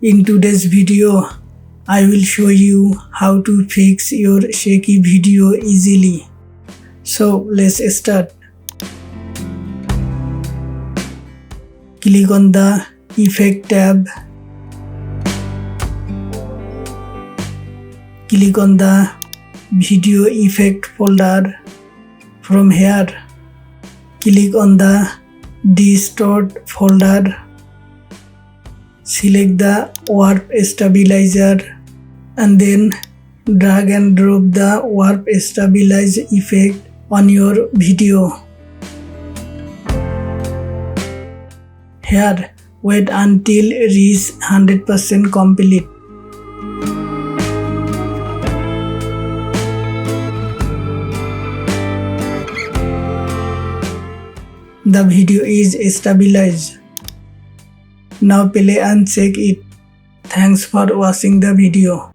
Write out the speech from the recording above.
In today's video, I will show you how to fix your shaky video easily. So let's start. Click on the Effect tab. Click on the Video Effect folder. From here, click on the Distort folder. Select the Warp Stabilizer and then drag and drop the Warp Stabilize effect on your video. Here, wait until reach 100% complete. The video is stabilized. Now play and check it. Thanks for watching the video.